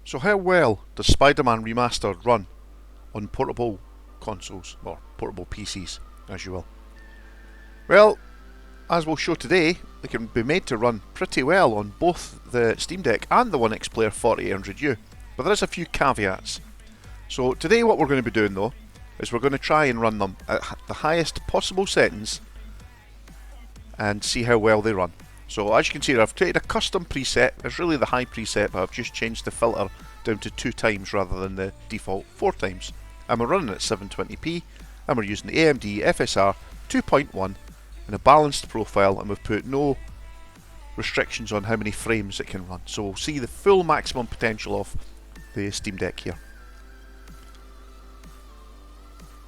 So how well does Spiderman Remastered run on portable consoles, or portable PCs, as you will? Well, as we'll show today, they can be made to run pretty well on both the SteamDeck and the OneXPlayer 4800U, but there's a few caveats. So today what we're going to be doing though, is we're going to try and run them at the highest possible settings and see how well they run. So as you can see, I've created a custom preset. It's really the high preset, but I've just changed the filter down to 2 times rather than the default 4 times. And we're running at 720p, and we're using the AMD FSR 2.1 in a balanced profile, and we've put no restrictions on how many frames it can run. So we'll see the full maximum potential of the SteamDeck here.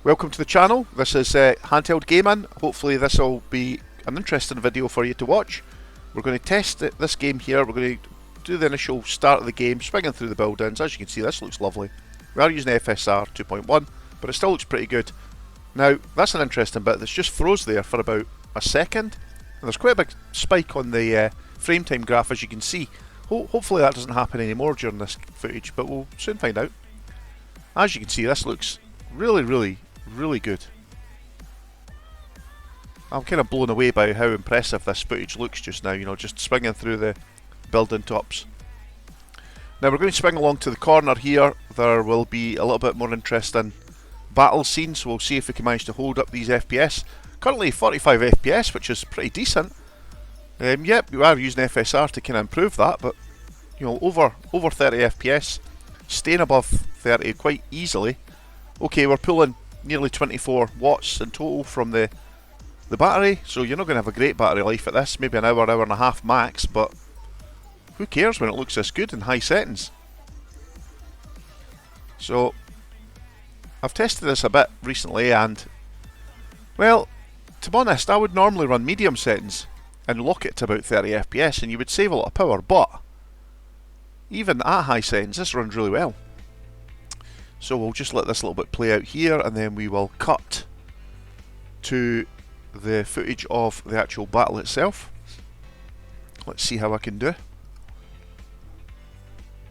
Welcome to the channel. This is Handheld Gaming. Hopefully this will be an interesting video for you to watch. We're going to test this game here. We're going to do the initial start of the game, swinging through the buildings. As you can see, this looks lovely. We are using FSR 2.1, but it still looks pretty good. Now, that's an interesting bit. That's just froze there for about a second. And there's quite a big spike on the frame time graph, as you can see. Hopefully that doesn't happen anymore during this footage, but we'll soon find out. As you can see, this looks really good. I'm kind of blown away by how impressive this footage looks just now, you know, just swinging through the building tops. Now we're going to swing along to the corner here. There will be a little bit more interesting battle scenes, so we'll see if we can manage to hold up these FPS. Currently 45 FPS, which is pretty decent. Yep, we are using FSR to kind of improve that, but you know, over 30 FPS, staying above 30 quite easily. Okay, we're pulling nearly 24 watts in total from the battery, so you're not going to have a great battery life at this, maybe an hour and a half max, but who cares when it looks this good in high settings. So I've tested this a bit recently, and well, to be honest, I would normally run medium settings and lock it to about 30 FPS and you would save a lot of power, but even at high settings this runs really well. So we'll just let this a little bit play out here, and then we will cut to the footage of the actual battle itself. Let's see how I can do.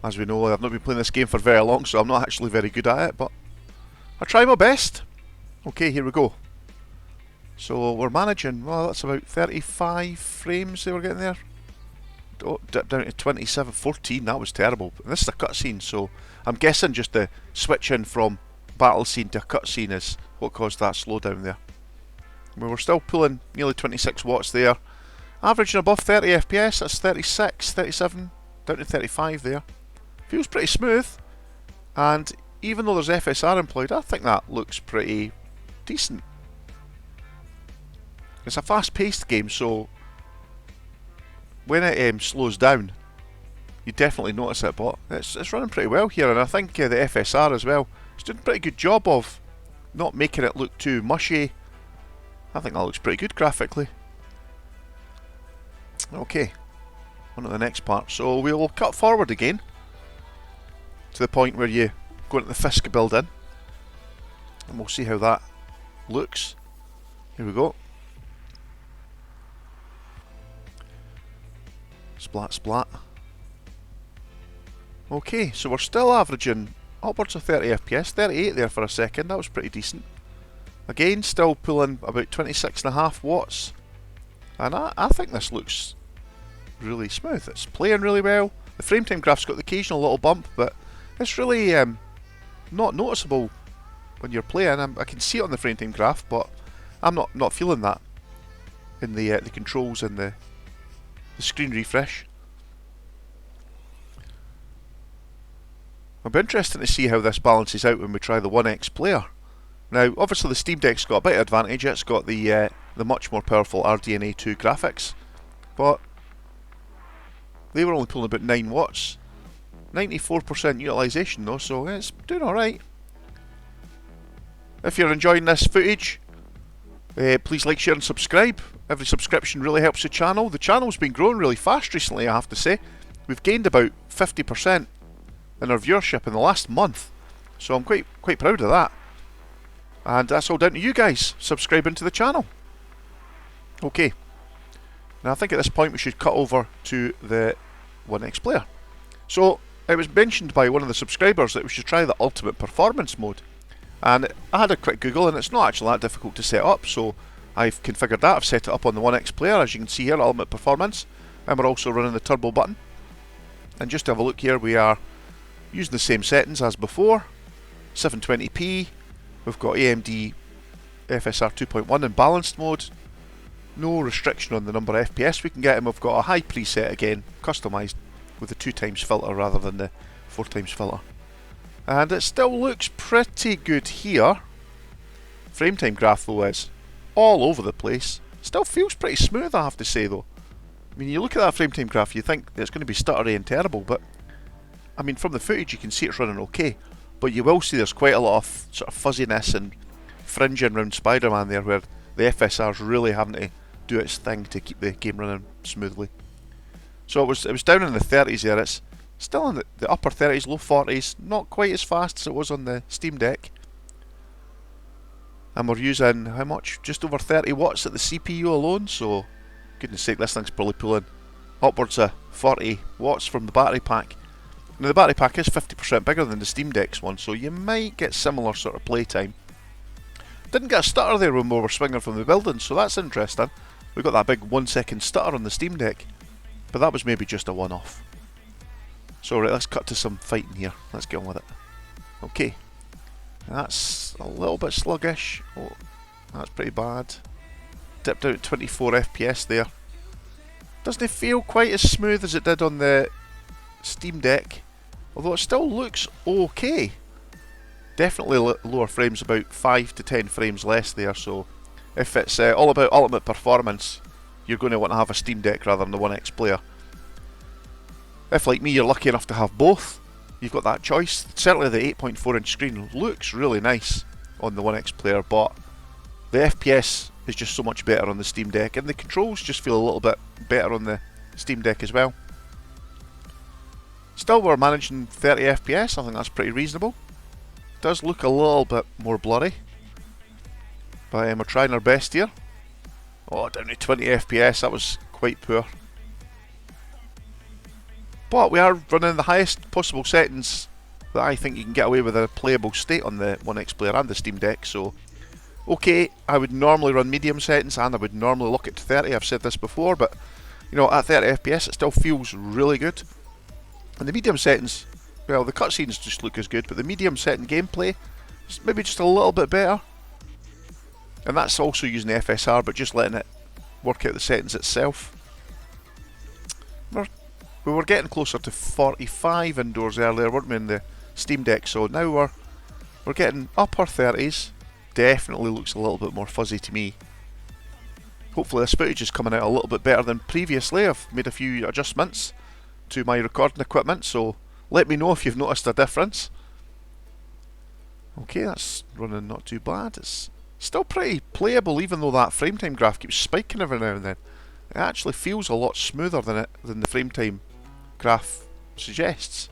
As we know, I've not been playing this game for very long, so I'm not actually very good at it, but I try my best. Okay, here we go. So we're managing, well, that's about 35 frames they were getting there. Oh, down to 27, 14, that was terrible. And this is a cutscene, so I'm guessing just the switching from battle scene to cutscene is what caused that slowdown there. We were still pulling nearly 26 watts there. Averaging above 30 FPS, that's 36, 37, down to 35 there. Feels pretty smooth. And even though there's FSR employed, I think that looks pretty decent. It's a fast-paced game, so when it slows down, you definitely notice it, but it's running pretty well here, and I think the FSR as well, it's doing a pretty good job of not making it look too mushy. I think that looks pretty good graphically. Okay, on to the next part. So we'll cut forward again to the point where you go into the Fisk building, and we'll see how that looks. Here we go. Splat, splat. Okay, so we're still averaging upwards of 30 FPS, 38 there for a second, that was pretty decent. Again, still pulling about 26.5 watts. And I think this looks really smooth. It's playing really well. The frame time graph's got the occasional little bump, but it's really not noticeable when you're playing. I can see it on the frame time graph, but I'm not feeling that in the controls and the screen refresh. It'll be interesting to see how this balances out when we try the OneXPlayer. Now, obviously the SteamDeck's got a bit of advantage. It's got the much more powerful RDNA 2 graphics, but they were only pulling about 9 watts. 94% utilisation though, so it's doing alright. If you're enjoying this footage, please like, share and subscribe. Every subscription really helps the channel. The channel's been growing really fast recently, I have to say. We've gained about 50% in our viewership in the last month, so I'm quite proud of that. And that's all down to you guys subscribing to the channel. Okay, now I think at this point we should cut over to the OneXPlayer. So it was mentioned by one of the subscribers that we should try the ultimate performance mode. And I had a quick Google, and it's not actually that difficult to set up, so I've configured that. I've set it up on the OneXPlayer, as you can see here, ultimate performance, and we're also running the turbo button. And just to have a look here, we are using the same settings as before. 720p, we've got AMD FSR 2.1 in balanced mode, no restriction on the number of FPS we can get, and we've got a high preset again, customised with the 2x filter rather than the 4x filter. And it still looks pretty good here. Frame time graph though is all over the place. Still feels pretty smooth, I have to say though. I mean, you look at that frame time graph, you think it's going to be stuttery and terrible, but I mean, from the footage you can see it's running okay. But you will see there's quite a lot of sort of fuzziness and fringing around Spider-Man there, where the FSR's really having to do its thing to keep the game running smoothly. So it was down in the 30s there. It's still in the upper 30s, low 40s, not quite as fast as it was on the SteamDeck. And we're using, how much? Just over 30 watts at the CPU alone, so goodness sake, this thing's probably pulling upwards of 40 watts from the battery pack. Now the battery pack is 50% bigger than the SteamDeck's one, so you might get similar sort of playtime. Didn't get a stutter there when we were swinging from the building, so that's interesting. We got that big 1 second stutter on the SteamDeck, but that was maybe just a one-off. So right, let's cut to some fighting here. Let's get on with it. Okay, that's a little bit sluggish. Oh, that's pretty bad. Dipped out at 24 FPS there. Doesn't feel quite as smooth as it did on the SteamDeck, although it still looks okay. Definitely lower frames, about 5 to 10 frames less there, so if it's all about ultimate performance, you're going to want to have a SteamDeck rather than the OneXPlayer. If, like me, you're lucky enough to have both, you've got that choice. Certainly the 8.4 inch screen looks really nice on the OneXPlayer, but the FPS is just so much better on the SteamDeck, and the controls just feel a little bit better on the SteamDeck as well. Still, we're managing 30 FPS, I think that's pretty reasonable. Does look a little bit more blurry, but we're trying our best here. Oh, down to 20 FPS, that was quite poor. But we are running the highest possible settings that I think you can get away with a playable state on the OneXPlayer and the SteamDeck, so okay, I would normally run medium settings and I would normally look at 30, I've said this before, but you know, at 30 FPS it still feels really good. And the medium settings, well, the cutscenes just look as good, but the medium setting gameplay is maybe just a little bit better. And that's also using the FSR, but just letting it work out the settings itself. We were getting closer to 45 indoors earlier, weren't we, in the SteamDeck, so now we're getting upper 30s. Definitely looks a little bit more fuzzy to me. Hopefully this footage is coming out a little bit better than previously. I've made a few adjustments to my recording equipment, so let me know if you've noticed a difference. Okay, that's running not too bad. It's still pretty playable, even though that frame time graph keeps spiking every now and then. It actually feels a lot smoother than the frame time graph suggests.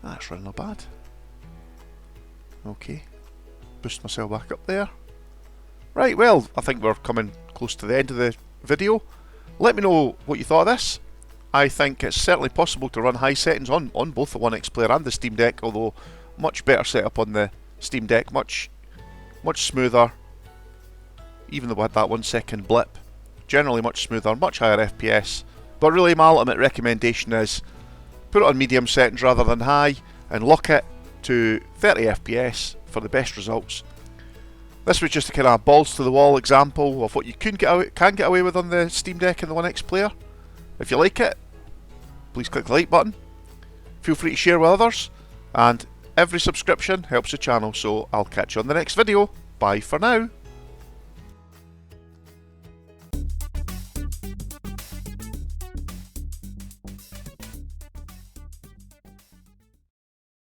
That's running not bad. Okay, boost myself back up there. Right, well, I think we're coming close to the end of the video. Let me know what you thought of this. I think it's certainly possible to run high settings on both the OneXPlayer and the SteamDeck, although much better setup on the SteamDeck, much smoother, even though we had that 1 second blip. Generally much smoother, much higher FPS, but really my ultimate recommendation is put it on medium settings rather than high, and lock it to 30 FPS for the best results. This was just a kind of balls to the wall example of what you can get away with on the SteamDeck and the OneXPlayer. If you like it, please click the like button. Feel free to share with others, and every subscription helps the channel, so I'll catch you on the next video. Bye for now.